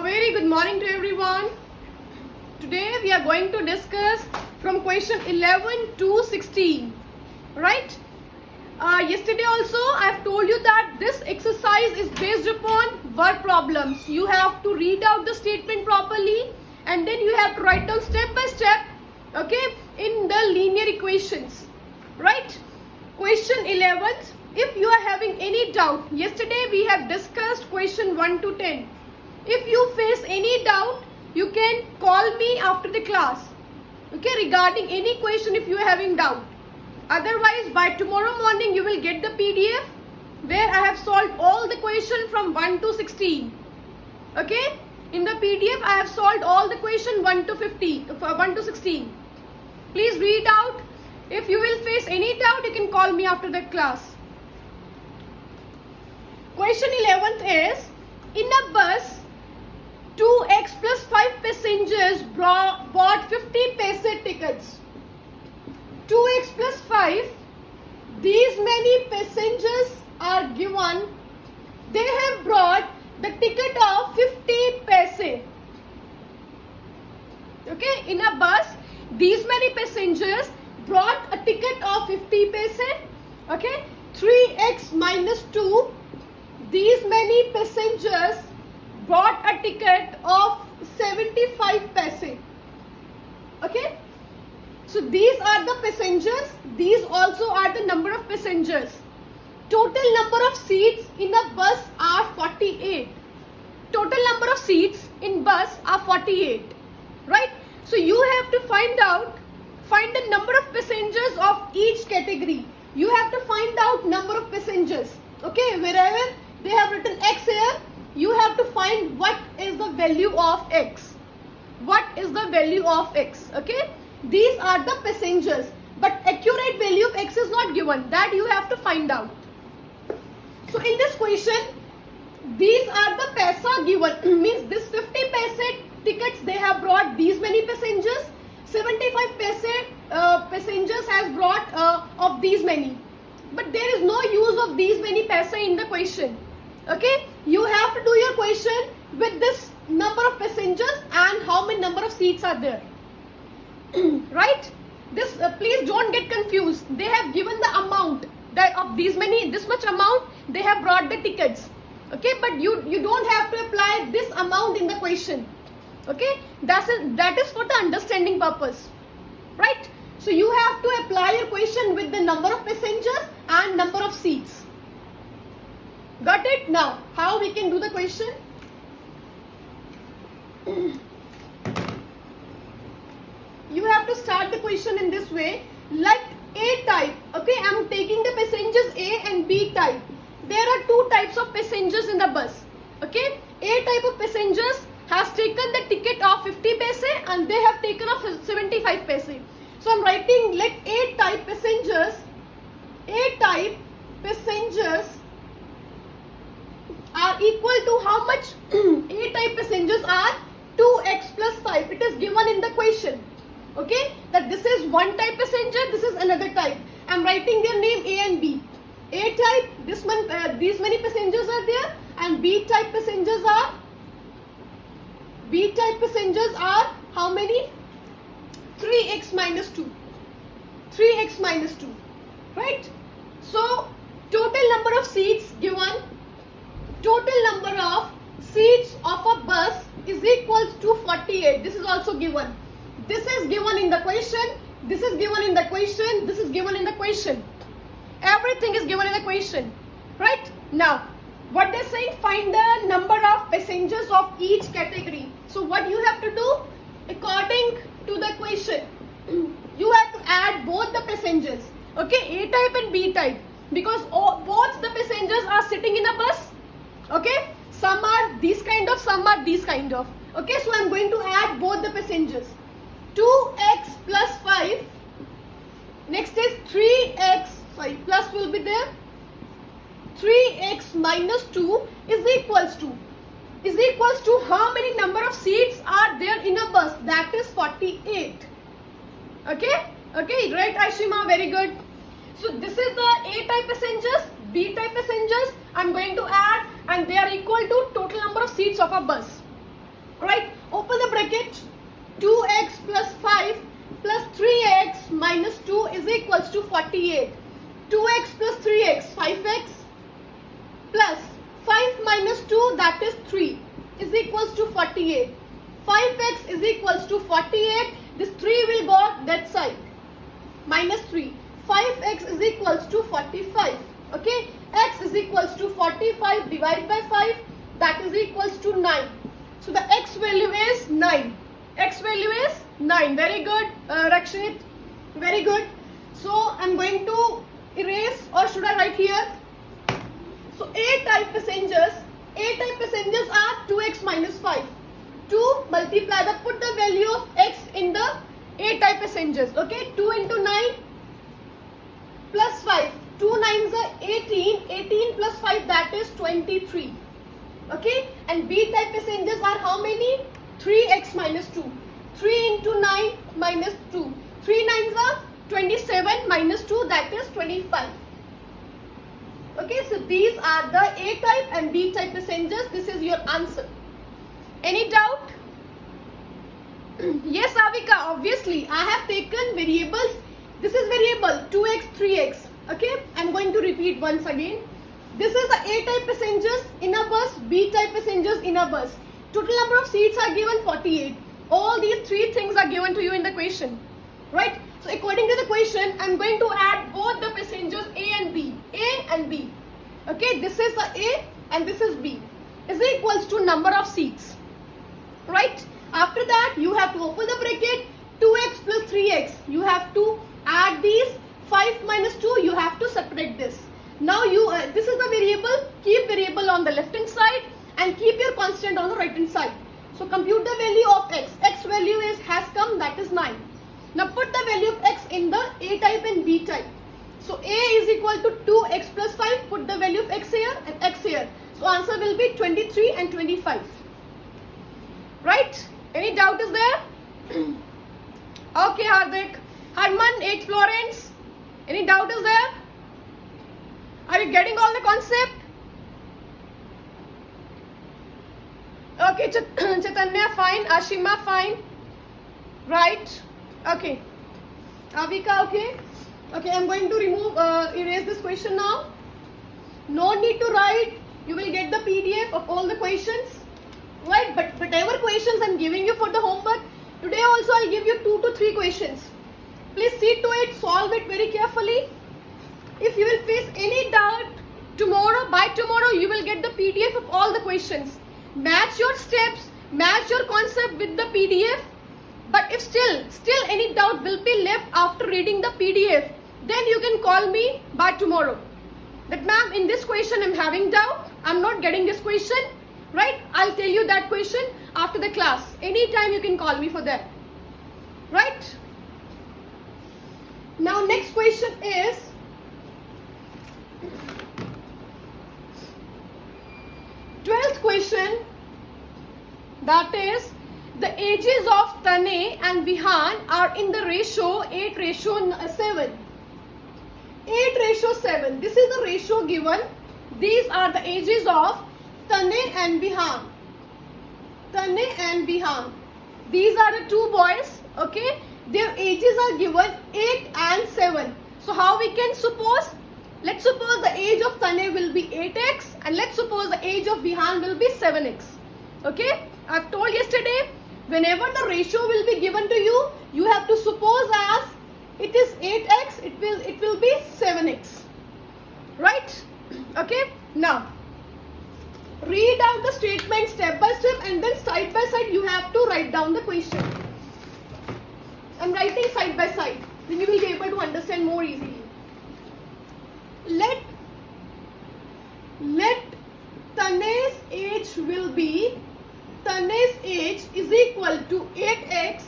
A very good morning to everyone. Today we are going to discuss from question 11 to 16. Right? Yesterday also I have told you that this exercise is based upon word problems. You have to read out the statement properly and then you have to write down step by step, okay, in the linear equations. Right? Question 11. If you are having any doubt, yesterday we have discussed question 1 to 10. If you face any doubt, you can call me after the class, okay, regarding any question if you are having doubt. Otherwise, by tomorrow morning you will get the PDF where I have solved all the questions from 1 to 16. Okay, in the PDF I have solved all the question 1 to 16. Please read out. If you will face any doubt, you can call me after the class. Question 11th is, in a bus, 2x plus 5 passengers bought 50 paise tickets. 2x plus 5, these many passengers are given. They have brought the ticket of 50 paise. Okay, in a bus, these many passengers brought a ticket of 50 paise. Okay, 3x minus 2, these many passengers bought a ticket of 75 paise. Okay, so these are the passengers, these also are the number of passengers. Total number of seats in the bus are 48. Total number of seats in bus are 48, right? So you have to find the number of passengers of each category. You have to find out number of passengers. Okay, wherever they have written x here, you have to find what is the value of x. What is the value of x? Okay, these are the passengers, but accurate value of x is not given. That you have to find out. So in this question, these are the paisa given. Means this 50 paise tickets they have brought these many passengers. 75 paise passengers has brought of these many. But there is no use of these many paise in the question. Okay, you have to do your question with this number of passengers and how many number of seats are there. Right? This please don't get confused. They have given the amount that of these many, this much amount they have brought the tickets. Okay, but you don't have to apply this amount in the question. Okay, that is for the understanding purpose. Right? So you have to apply your question with the number of passengers and number of seats. Got it? Now, how we can do the question? You have to start the question in this way. Like A type, okay, I am taking the passengers A and B type. There are two types of passengers in the bus. Okay, A type of passengers has taken the ticket of 50 paise and they have taken of 75 paise. So I am writing like A type passengers. A type passengers are equal to how much? A type passengers are 2x plus 5. It is given in the question. Okay, that this is one type passenger, this is another type. I am writing their name A and B. A type, these many passengers are there, and B type passengers are how many? 3x minus 2. 3x minus 2. Right? So total number of seats given. Total number of seats of a bus is equals to 48. This is also given. This is given in the question. This is given in the question. This is given in the question. Everything is given in the question. Right? Now, what they're saying, find the number of passengers of each category. So what you have to do, according to the question, you have to add both the passengers. Okay, A type and B type. Because both the passengers are sitting in a bus. Okay, some are these kind of, some are these kind of. Okay, so I'm going to add both the passengers. 2x plus 5. Next is 3x, sorry, plus will be there. 3x minus 2 is equals to how many number of seats are there in a bus? That is 48. Okay, okay, right, Ashima, very good. So this is the A type passengers, B type passengers. I'm going to add, and they are equal to total number of seats of a bus. Right? Open the bracket. 2x plus 5 plus 3x minus 2 is equals to 48. 2x plus 3x, 5x plus 5 minus 2, that is 3, is equals to 48. 5x is equals to 48. This 3 will go that side. Minus 3. 5x is equals to 45. Okay. X is equals to 45 divided by 5. That is equals to 9. So the x value is 9. X value is 9. Very good, Rakshit. Very good. So I'm going to erase, or should I write here? So A-type passengers are 2x minus 5. To multiply the, put the value of x in the A-type passengers. Okay, 2 into 9 plus 5. 2 9s are 18. 18 plus 5, that is 23. Okay, and B-type passengers are how many? 3x minus 2. 3 into 9 minus 2. 3 9s are 27 minus 2, that is 25. Okay, so these are the A-type and B-type passengers. This is your answer. Any doubt? Yes, Avika, obviously I have taken variables. This is variable 2x, 3x. Okay, I'm going to repeat once again. This is the A-type passengers in a bus, B-type passengers in a bus. Total number of seats are given 48. All these three things are given to you in the question. Right? So according to the question, I'm going to add both the passengers A and B. A and B. Okay, this is the A and this is B. Is equals to number of seats. Right? After that, you have to open the bracket. 2x plus 3x. You have to add these. 5 minus 2, you have to separate this. Now this is the variable. Keep variable on the left hand side and keep your constant on the right hand side. So compute the value of x. X value has come, that is 9. Now put the value of x in the A-type and B-type. So A is equal to 2x plus 5. Put the value of x here and x here. So answer will be 23 and 25. Right? Any doubt is there? Okay, Hardik. Harman, 8 Florence. Any doubt is there? Are you getting all the concept? Okay, Chaitanya, fine. Ashima, fine. Right? Okay. Avika, okay. Okay, I'm going to erase this question now. No need to write. You will get the PDF of all the questions. Right? But whatever questions I'm giving you for the homework, today also I'll give you 2 to 3 questions. Please see to it, solve it very carefully. If you will face any doubt, by tomorrow you will get the PDF of all the questions. Match your steps, match your concept with the PDF. But if still any doubt will be left after reading the PDF, then you can call me by tomorrow. That ma'am, in this question I'm having doubt, I'm not getting this question. Right? I'll tell you that question after the class. Anytime you can call me for that. Right? Now next question is, twelfth question, that is, the ages of Tanay and Vihan are in the ratio 8:7. 8:7. This is the ratio given. These are the ages of Tanay and Vihan. Tanay and Vihan. These are the two boys. Okay. Their ages are given 8 and 7. So how we can suppose? Let's suppose the age of Tanay will be 8x and let's suppose the age of Vihan will be 7x. Okay? I've told yesterday, whenever the ratio will be given to you, you have to suppose as it is 8x, it will be 7x. Right? Okay? Now, read out the statement step by step and then side by side you have to write down the question. I'm writing side by side. Then you will be able to understand more easily. Let Tanay's age will be, Tanay's age is equal to 8x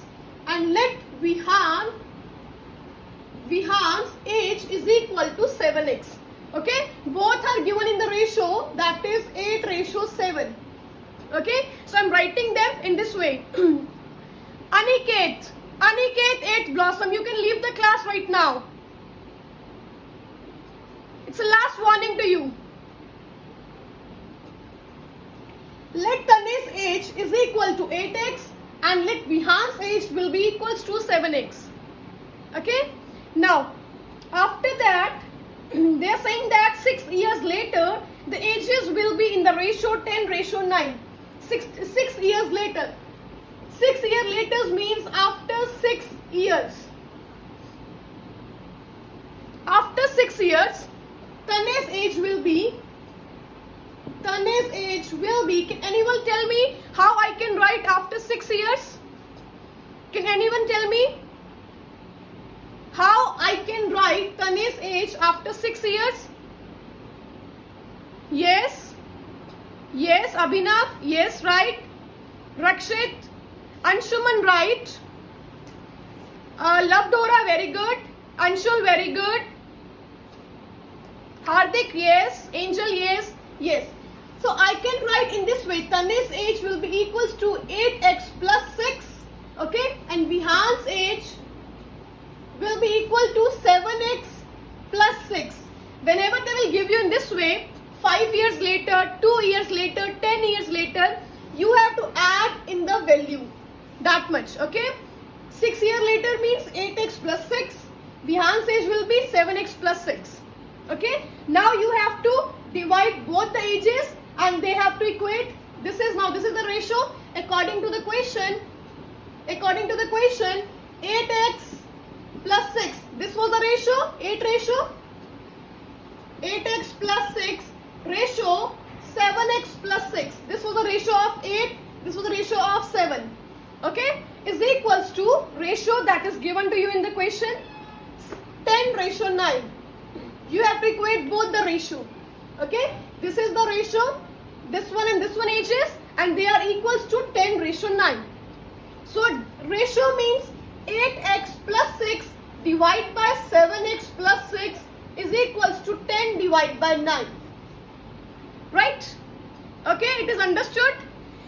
and let Vihan's age is equal to 7x. Okay? Both are given in the ratio, that is 8:7. Okay? So I'm writing them in this way. Aniket, 8 Blossom, you can leave the class right now. It's a last warning to you. Let Tanay's age is equal to 8x, and let Vihan's age will be equals to 7x. Okay. Now, after that, they are saying that 6 years later, the ages will be in the ratio 10:9. 6 years later. 6 years later means after 6 years. After 6 years, Tanay's age will be, can anyone tell me how I can write after 6 years? Can anyone tell me how I can write Tanay's age after 6 years? Yes. Yes, Abhinav. Yes, right. Rakshit. Anshuman, right. Love Dora, very good. Anshul, very good. Hardik, yes. Angel, yes. Yes. So I can write in this way. Tanay's age will be equals to 8x plus 6. Okay. And Vihan's age will be equal to 7x plus 6. Whenever they will give you in this way, 5 years later, 2 years later, 10 years later, you have to add in the value. That much. Okay. 6 years later means 8x plus 6. Vihan's age will be 7x plus 6. Okay. Now you have to divide both the ages and they have to equate. This is the ratio according to the question. 8x plus 6. This was the ratio. 8x plus 6 ratio 7x plus 6. This was the ratio of 8. This was the ratio of 7. Okay. Is equals to ratio that is given to you in the question 10:9. You have to equate both the ratio. Okay. This is the ratio. This one and this one ages and they are equals to 10:9. So ratio means 8x plus 6 divided by 7x plus 6 is equals to 10 divided by 9. Right? Okay, it is understood.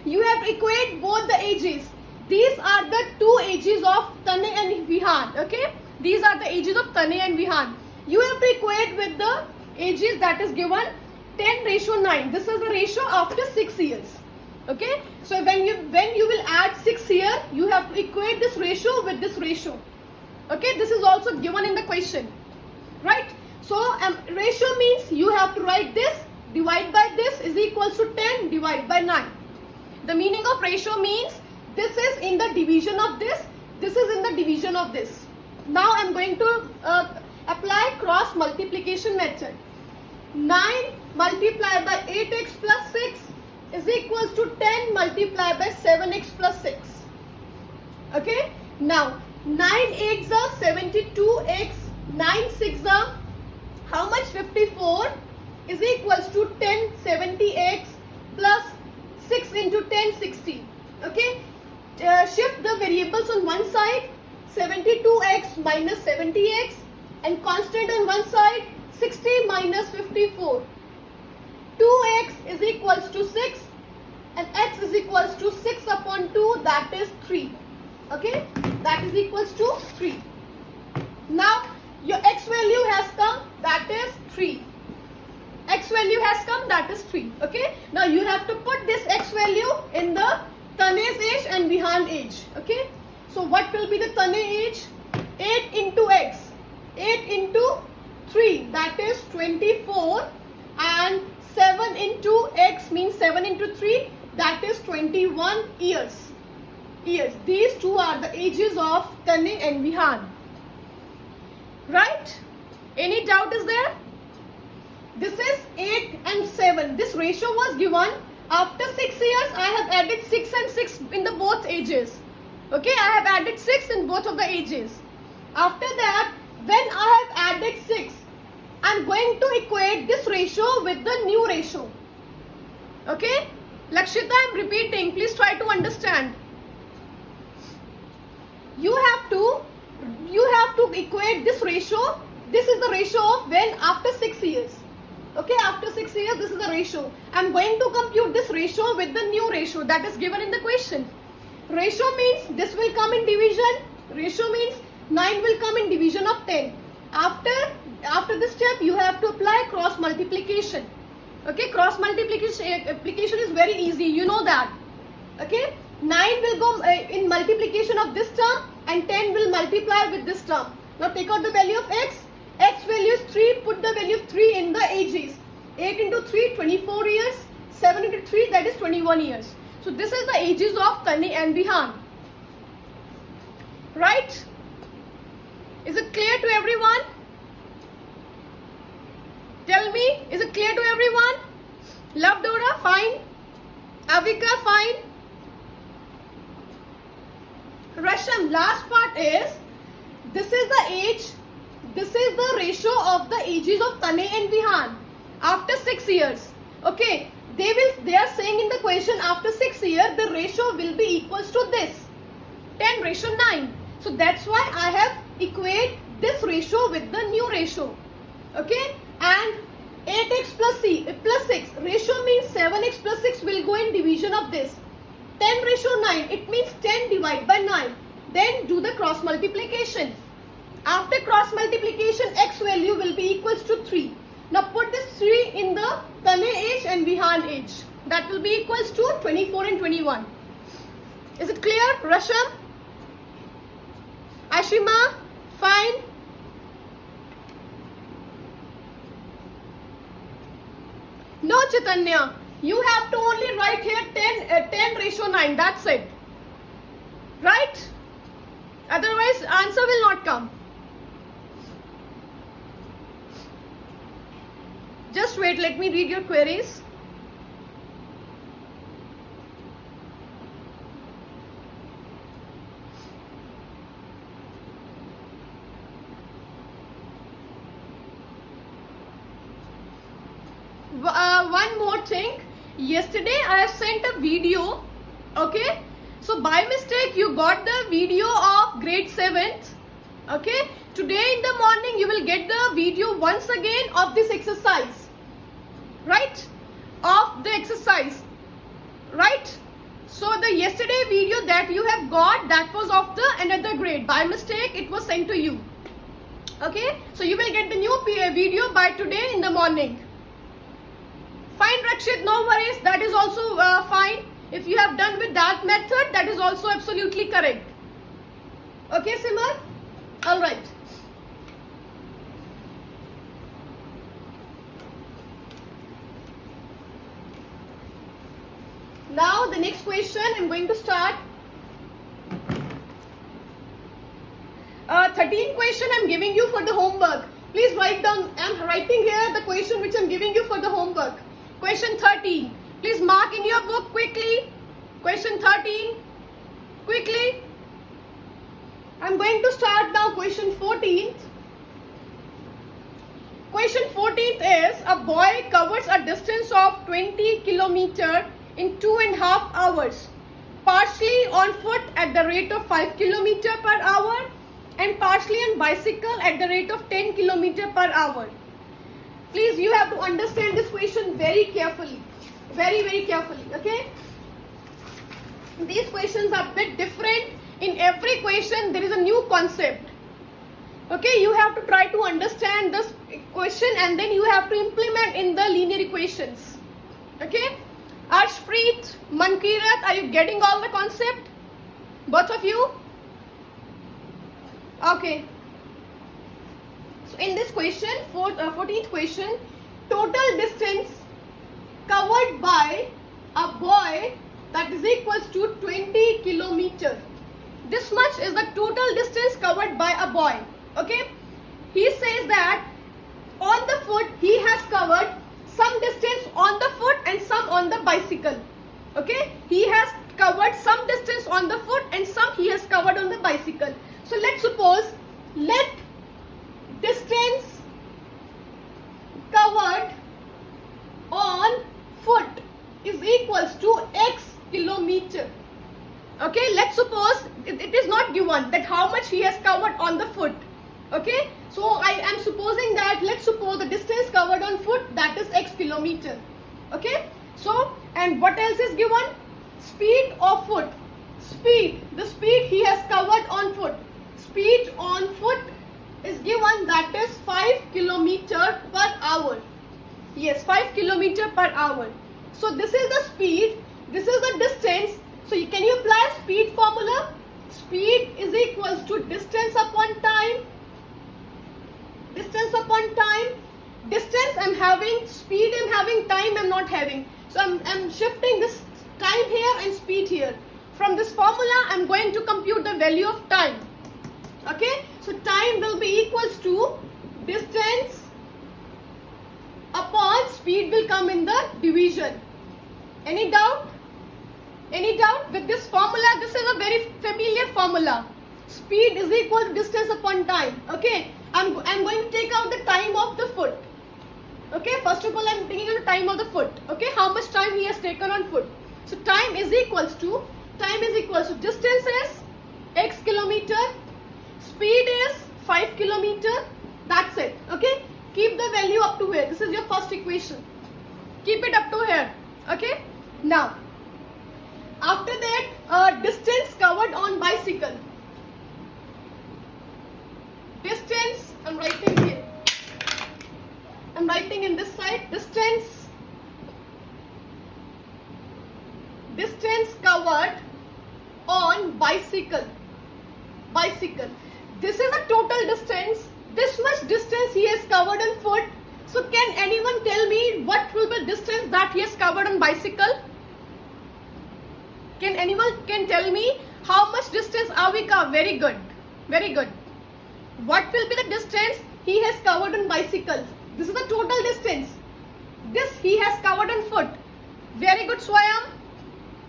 You have to equate both the ages. These are the two ages of Tanay and Vihan. Okay? These are the ages of Tanay and Vihan. You have to equate with the ages that is given 10:9. This is the ratio after 6 years. Okay? So when you will add 6 here, you have to equate this ratio with this ratio. Okay? This is also given in the question. Right? So ratio means you have to write this divide by this is equals to 10 divided by 9. The meaning of ratio means this is in the division of this. This is in the division of this. Now I am going to apply cross multiplication method. 9 multiplied by 8x plus 6 is equals to 10 multiplied by 7x plus 6. Okay. Now 9 8s are 72x. 9 6s are how much? 54 is equals to 10 70x plus 6 into 10 60. Okay. Shift the variables on one side. 72x minus 70x and constant on one side 60 minus 54. 2x is equals to 6 and x is equals to 6 upon 2, that is 3. Okay, that is equals to 3. Now your x value has come, that is 3. X value has come, that is 3. Okay, now you have to put this x value in the Tanay's age and Vihan age. Okay, so what will be the Tanay age? 8 into x, 8 into 3, that is 24, and 7 into x means 7 into 3, that is 21 years. These two are the ages of Tanay and Vihan. Right? Any doubt is there? This is 8 and 7. This ratio was given after 6 years. I have added 6 and 6 in the both ages. Okay, I have added 6 in both of the ages. After that, when I have added 6, I am going to equate this ratio with the new ratio. Okay, Lakshita, I am repeating. Please try to understand. You have to equate this ratio. This is the ratio of when after 6 years. Okay, after 6 years, this is the ratio. I am going to compute this ratio with the new ratio that is given in the question. Ratio means this will come in division. Ratio means 9 will come in division of 10. After this step, you have to apply cross multiplication. Okay, cross multiplication application is very easy. You know that. Okay, 9 will go in multiplication of this term and 10 will multiply with this term. Now take out the value of x. X value is 3. Put the value of 3 in the ages. 8 into 3, 24 years. 7 into 3, that is 21 years. So this is the ages of Tane and Vihan. Right? Is it clear to everyone? Tell me, is it clear to everyone? Love Dora, fine. Avika, fine. Rasham, last part is, this is the age, this is the ratio of the ages of Tane and Vihan after 6 years. Okay, they are saying in the question after 6 years the ratio will be equals to this 10:9. So that's why I have equate this ratio with the new ratio. Okay, and 8x plus 6 ratio means 7x plus 6 will go in division of this. 10:9, it means 10 divided by 9. Then do the cross multiplication. After cross multiplication, x value will be equals to 3. Now put this 3 in the Tane age and Vihan age. That will be equals to 24 and 21. Is it clear, Rasham? Ashima, fine. No, Chaitanya. You have to only write here 10:9. That's it. Right? Otherwise, answer will not come. Just wait. Let me read your queries. One more thing. Yesterday I have sent a video. Okay, so by mistake you got the video of grade 7th. Okay, today in the morning you will get the video once again of this exercise, right? Of the exercise, right? So the yesterday video that you have got, that was of the another grade. By mistake it was sent to you. Okay, so you will get the new video by today in the morning. Fine, Rakshit, no worries. That is also fine. If you have done with that method, that is also absolutely correct. Okay, Simar? All right. Now the next question I'm going to start. 13 question I'm giving you for the homework. Please write down. I'm writing here the question which I'm giving you for the homework. Question 13. Please mark in your book quickly. Question 13. Quickly. I'm going to start now question 14th. Question 14th is, a boy covers a distance of 20 kilometers in 2.5 hours. Partially on foot at the rate of 5 kilometers per hour and partially on bicycle at the rate of 10 kilometers per hour. Please, you have to understand this question very carefully. Very carefully, okay? These questions are a bit different. In every question, there is a new concept. Okay, you have to try to understand this question and then you have to implement in the linear equations. Okay? Arshpreet, Mankirat, are you getting all the concept? Both of you? Okay. So in this question, 14th question, total distance covered by a boy, that is equals to 20 kilometers. This much is the total distance covered by a boy. Okay. He says that on the foot he has covered some distance on the foot and some on the bicycle. Okay. He has covered some distance on the foot and some he has covered on the bicycle. So let's suppose, let distance covered on foot is equals to x kilometer. Okay, let's suppose it is not given that how much he has covered on the foot. Okay, so I am supposing that, let's suppose the distance covered on foot, that is x kilometer. Okay, so and what else is given? Speed of foot. Speed, the speed he has covered on foot. Speed on foot is given, that is 5 kilometer per hour. Yes, 5 kilometer per hour. So this is the speed, this is the distance, can you apply speed formula? Speed is equals to distance upon time. Distance upon time. Distance I'm having, speed I'm having, time I'm not having. So I'm shifting this time here and speed here. From this formula I'm going to compute the value of time. Okay, so time will be equals to distance upon speed will come in the division. Any doubt? Any doubt? With this formula, this is a very familiar formula. Speed is equal to distance upon time. Okay, I'm going to take out the time of the foot. Okay, first of all I'm taking out the time of the foot. Okay, how much time he has taken on foot. So time is equals to distance is x kilometer, speed is 5 kilometer. That's it. Okay, keep the value up to here. This is your first equation. Keep it up to here. Okay, now after that, distance covered on bicycle. Distance, I'm writing here. I'm writing in this side. Distance covered on bicycle. Bicycle. This is the total distance. This much distance he has covered on foot. So can anyone tell me what will be the distance that he has covered on bicycle? Can anyone tell me how much distance are we covered? Very good. Very good. What will be the distance he has covered on bicycle? This is the total distance. This he has covered on foot. Very good, Swayam.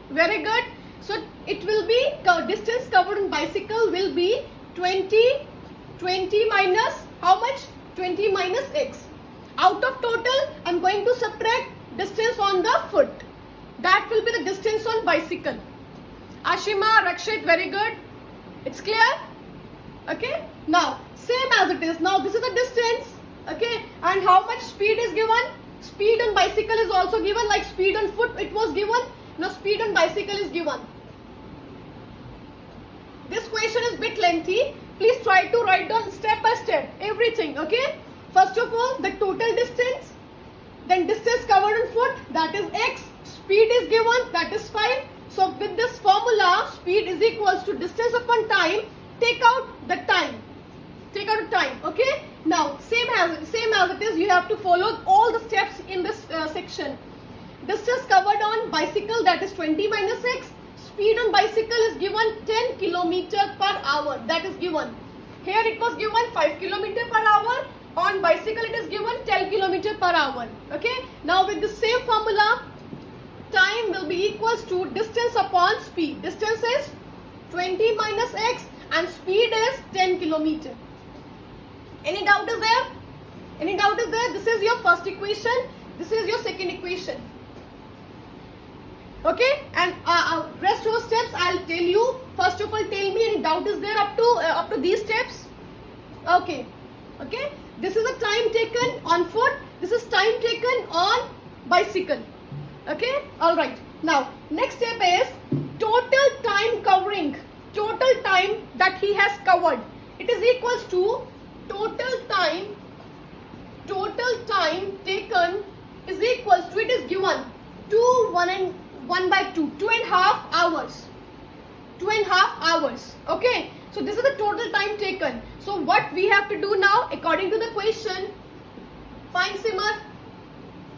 Very good. So it will be distance covered on bicycle will be 20 minus how much? 20 minus x. Out of total, I'm going to subtract distance on the foot. That will be the distance on bicycle. Ashima, Rakshit, very good. It's clear? Okay. Now, same as it is. Now, this is the distance. Okay. And how much speed is given? Speed on bicycle is also given, like speed on foot it was given. Now, speed on bicycle is given. This question is bit lengthy. Please try to write down step by step everything. Okay. First of all, the total distance. Then distance covered on foot, that is x. Speed is given, that is 5. So with this formula, speed is equals to distance upon time. Take out the time. Take out the time. Okay. Now same as it is, you have to follow all the steps in this section. Distance covered on bicycle, that is 20 minus x. Speed on bicycle is given 10 km per hour. That is given. Here it was given 5 km per hour. On bicycle it is given 10 km per hour. Okay. Now with the same formula, time will be equals to distance upon speed. Distance is 20 minus x and speed is 10 km. Any doubt is there? Any doubt is there? This is your first equation. This is your second equation. Okay, and rest of the steps I'll tell you. First of all, tell me any doubt is there up to these steps. Okay, okay. This is the time taken on foot. This is time taken on bicycle. Okay, all right. Now next step is total time covering. Total time that he has covered. It is equals to total time taken is equals to, it is given 1 by 2, 2.5 hours. 2.5 hours. Okay. So this is the total time taken. So what we have to do now, according to the question, fine Simar,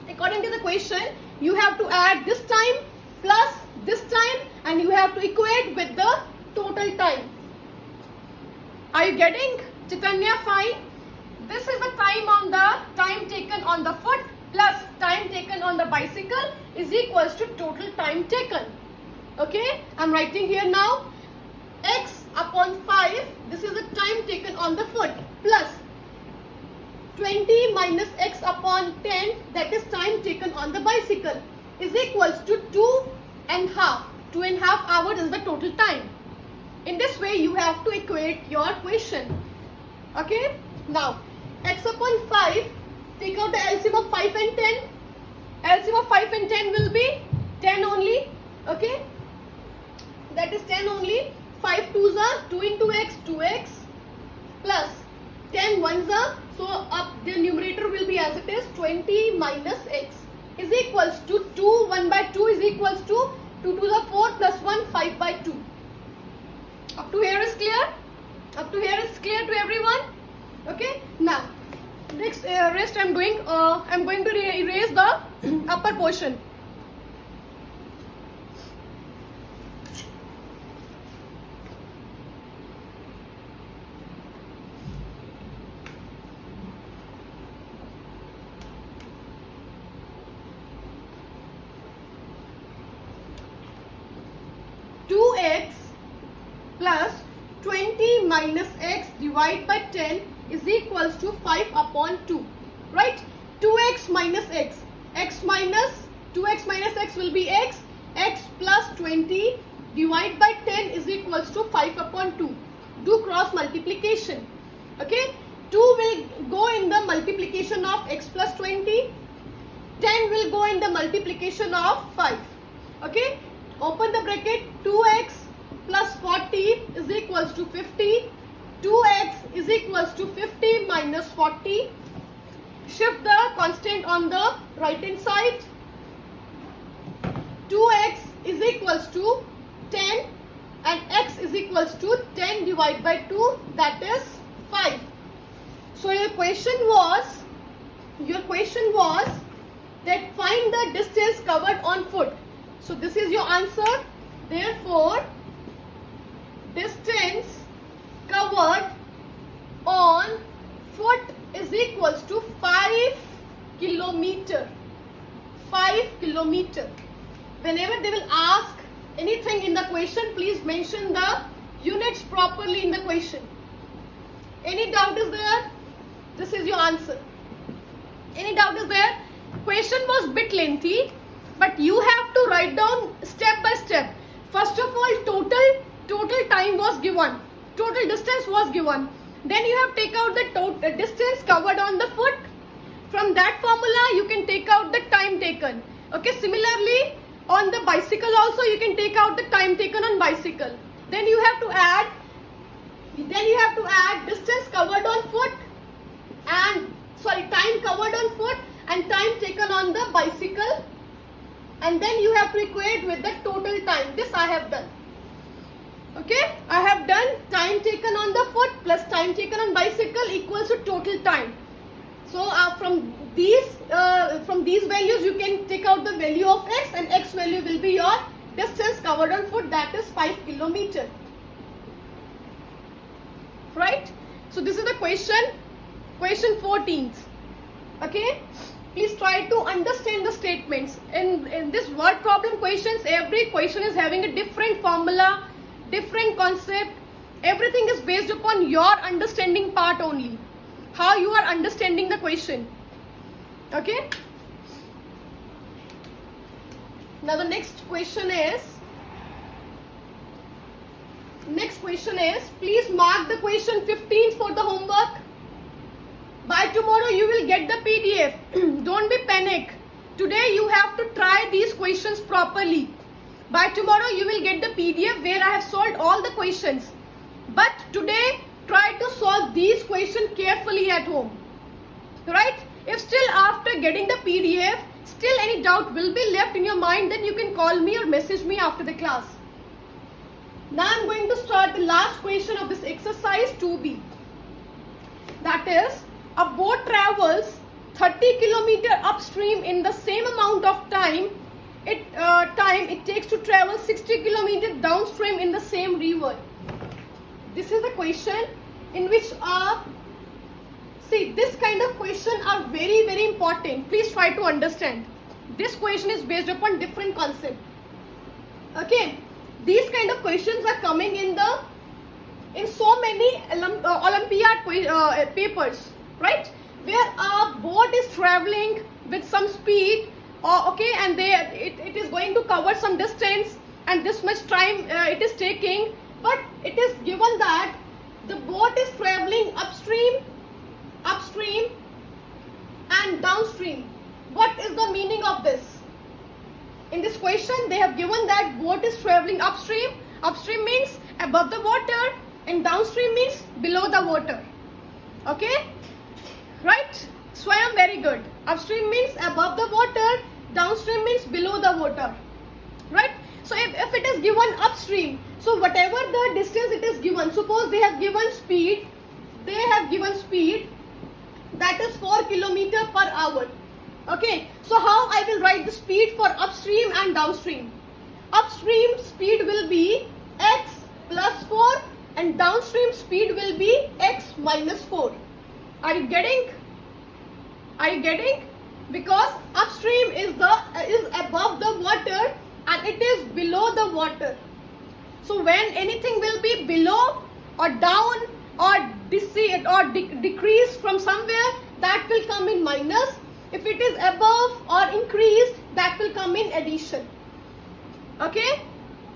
according to the question, you have to add this time plus this time and you have to equate with the total time. Are you getting? Chaitanya, fine. This is the time taken on the foot plus time taken on the bicycle is equals to total time taken. Okay, I'm writing here now. X upon 5, this is the time taken on the foot, plus 20 minus x upon 10, that is time taken on the bicycle, is equals to 2.5. 2.5 hours is the total time. In this way, you have to equate your equation. Okay. Now, x upon 5, take out the LCM of 5 and 10. LCM of 5 and 10 will be 10 only. Okay. That is 10 only. 5 2s are 2 into x, 2x plus 10 1s are, so up the numerator will be as it is 20 minus x is equals to 2, 1 by 2 is equals to 2 to the 4 plus 1, 5 by 2. Up to here is clear? Up to here is clear to everyone? Okay. Now, next rest I'm going to erase the upper portion. X plus 20 minus x divided by 10 is equals to 5 upon 2, right? 2x minus x, x minus 2x minus x will be x, x plus 20 divided by 10 is equals to 5 upon 2. Do cross multiplication, okay? 2 will go in the multiplication of x plus 20, 10 will go in the multiplication of 5, okay? Open the bracket. 2x plus 40 is equals to 50. 2x is equals to 50 minus 40. Shift the constant on the right hand side. 2x is equals to 10 and x is equals to 10 divided by 2, that is 5. So your question was that find the distance covered on foot. So this is your answer. Therefore, distance covered on foot is equals to 5 kilometer. 5 kilometer. Whenever they will ask anything in the question, please mention the units properly in the question. Any doubt is there? This is your answer. Any doubt is there? Question was bit lengthy, but you have to write down step by step. First of all, total time was given. Total distance was given. Then you have to take out the total distance covered on the foot. From that formula, you can take out the time taken. Okay. Similarly, on the bicycle also, you can take out the time taken on bicycle. Then you have to add. Distance covered on foot and time covered on foot and time taken on the bicycle. And then you have to equate with the total time. This I have done. Okay, I have done time taken on the foot plus time taken on bicycle equals to total time. So from these values you can take out the value of x, and x value will be your distance covered on foot, that is 5 kilometer. Right? So this is the question 14th. Okay. Please try to understand the statements. In this word problem questions, every question is having a different formula, different concept. Everything is based upon your understanding part only. How you are understanding the question. Okay. Now the next question is, please mark the question 15 for the homework. By tomorrow you will get the PDF. Don't be panic. Today you have to try these questions properly. By tomorrow you will get the PDF where I have solved all the questions. But today try to solve these questions carefully at home. Right? If still after getting the PDF, still any doubt will be left in your mind, then you can call me or message me after the class. Now I am going to start the last question of this exercise 2B. That is, a boat travels 30 kilometer upstream in the same amount of time it takes to travel 60 kilometers downstream in the same river. This is the question in which see, this kind of question are very, very important. Please try to understand. This question is based upon different concept. Okay, these kind of questions are coming in so many Olympiad papers, right? Where a boat is traveling with some speed, okay, and it is going to cover some distance, and this much time it is taking, but it is given that the boat is traveling upstream and downstream. What is the meaning of this? In this question they have given that boat is traveling upstream. Upstream means above the water and downstream means below the water. Okay, right? Swayam, very good. Upstream means above the water, downstream means below the water, right? So if it is given upstream, so whatever the distance it is given, suppose they have given speed that is 4 kilometer per hour. Okay, so how I will write the speed for upstream and downstream? Upstream speed will be x plus 4 and downstream speed will be x minus 4. Are you getting? Because upstream is above the water and it is below the water. So when anything will be below or down or decrease from somewhere, that will come in minus. If it is above or increased, that will come in addition. Okay,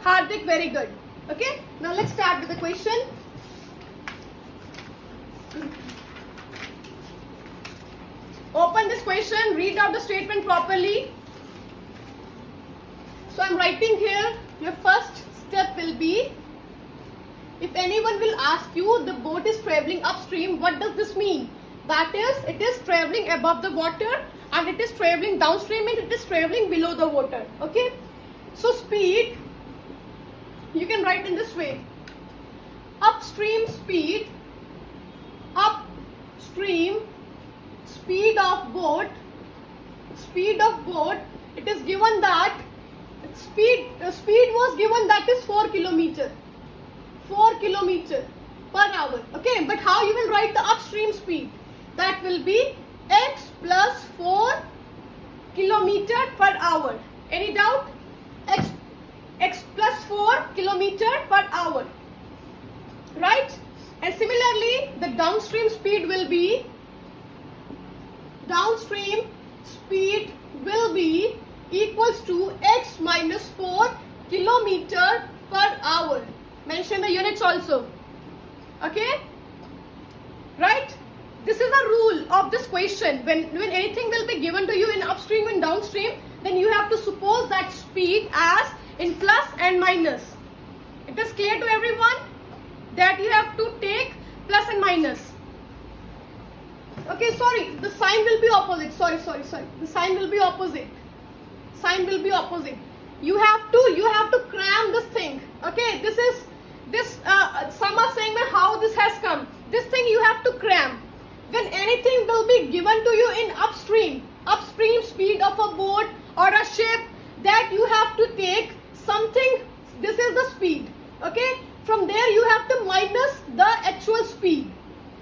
Hardik, very good. Okay, now let's start with the question. Open this question, read out the statement properly. So I'm writing here, your first step will be, if anyone will ask you the boat is traveling upstream, what does this mean? That is, it is traveling above the water and it is traveling downstream and it is traveling below the water. Okay, so speed, you can write in this way. Upstream speed of boat, it is given that speed was given that is 4 kilometer per hour. Okay, but how you will write the upstream speed? That will be x plus 4 kilometer per hour. Any doubt? X plus 4 kilometer per hour. Right? And similarly, the downstream speed will be equals to x minus 4 kilometer per hour. Mention the units also. Okay? Right? This is the rule of this question. When anything will be given to you in upstream and downstream, then you have to suppose that speed as in plus and minus. It is clear to everyone that you have to take plus and minus. Okay, sorry, the sign will be opposite. Sorry. The sign will be opposite. You have to cram this thing. Okay, some are saying that how this has come. This thing you have to cram. When anything will be given to you in upstream speed of a boat or a ship, that you have to take something, this is the speed. Okay, from there you have to minus the actual speed.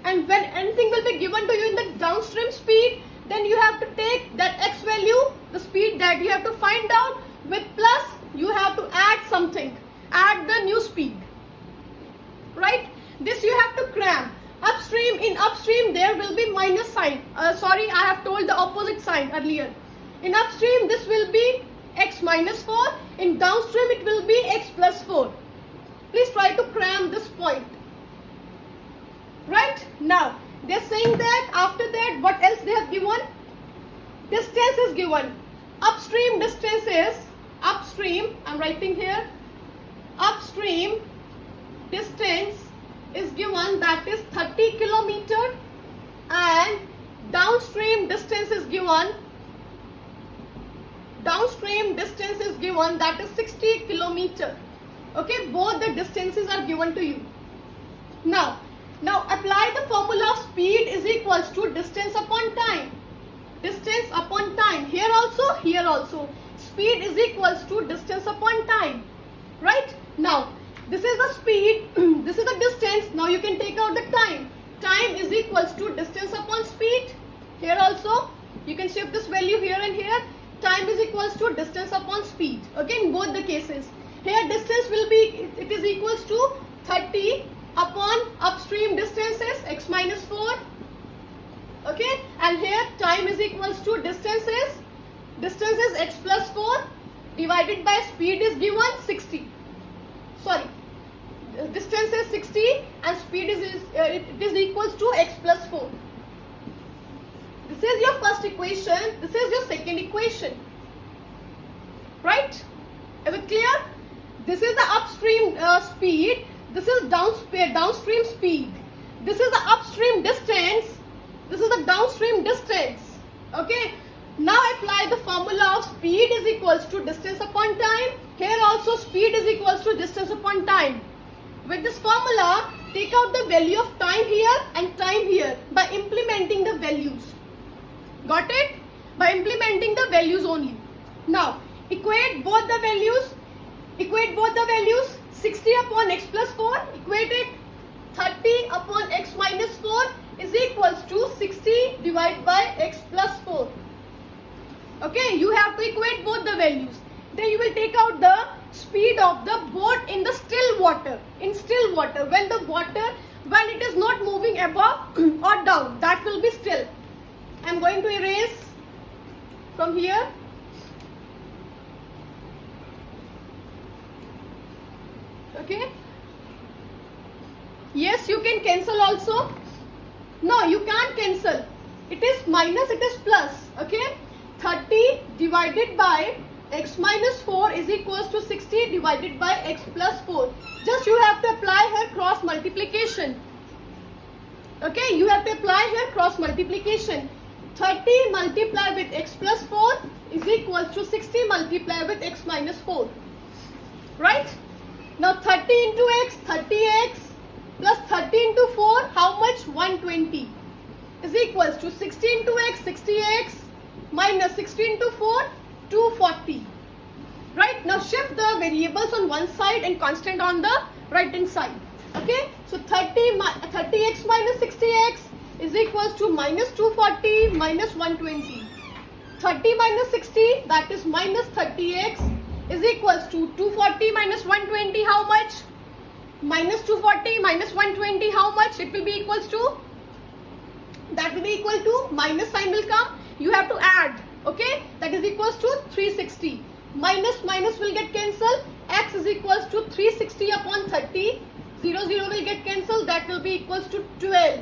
And when anything will be given to you in the downstream speed, then you have to take that x value, the speed that you have to find out, with plus you have to add something, add the new speed. Right? This you have to cram. In upstream there will be minus sign. Sorry, I have told the opposite sign earlier. In upstream this will be x minus 4. In downstream it will be x plus 4. Please try to cram this point. Right? Now, they are saying that after that, what else they have given? Distance is given. Upstream distance is, I'm writing here, upstream distance is given that is 30 kilometer and downstream distance is given that is 60 kilometer. Okay, both the distances are given to you. Now apply the formula of speed is equals to distance upon time. Here also. Speed is equals to distance upon time. Right? Now, this is the speed, this is the distance. Now you can take out the time. Time is equals to distance upon speed. Here also, you can shift this value here and here. Time is equals to distance upon speed. Okay, in both the cases. Here distance will be, it is equals to 30 upon upstream distances x minus 4. Okay, and here time is equals to distances x plus 4 divided by speed is given 60. Sorry, distance is 60 and speed it is equals to x plus 4. This is your first equation. This is your second equation. Right? Is it clear? This is the upstream speed. This is downstream speed. This is the upstream distance. This is the downstream distance. Okay. Now apply the formula of speed is equals to distance upon time. Here also speed is equals to distance upon time. With this formula, take out the value of time here and time here by implementing the values. Got it? By implementing the values only. Now, equate both the values. 60 upon x plus 4. Equate it. 30 upon x minus 4 is equals to 60 divided by x plus 4. Okay, you have to equate both the values. Then you will take out the speed of the boat in the still water. In still water, when it is not moving above or down, that will be still. I am going to erase from here. Okay. Yes, you can cancel also. No, you can't cancel. It is minus, it is plus. Okay. 30 divided by x minus 4 is equals to 60 divided by x plus 4. Just you have to apply here cross multiplication. Okay, you have to apply here cross multiplication. 30 multiplied with x plus 4 is equals to 60 multiplied with x minus 4. Right? Now 30 into x, 30x plus 30 into 4, how much? 120 is equals to 60 into x, 60x minus 60 into 4, 240. Right? Now shift the variables on one side and constant on the right hand side. Okay? So 30x minus 60x is equals to minus 240 minus 120. 30 minus 60, that is minus 30x, is equals to 240 minus 120, how much? Minus 240 minus 120, how much? It will be equals to, that will be equal to, minus sign will come, you have to add. Okay, that is equals to 360. Minus will get cancelled. X is equals to 360 upon 30. 0 will get cancelled. That will be equals to 12.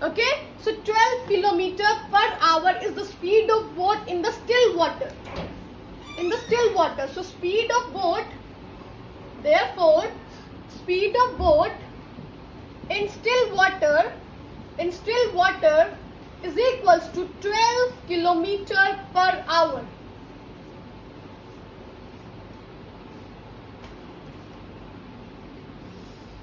Okay, so 12 kilometer per hour is the speed of boat in the still water. In the still water. So speed of boat, therefore, speed of boat in still water is equals to 12 kilometer per hour.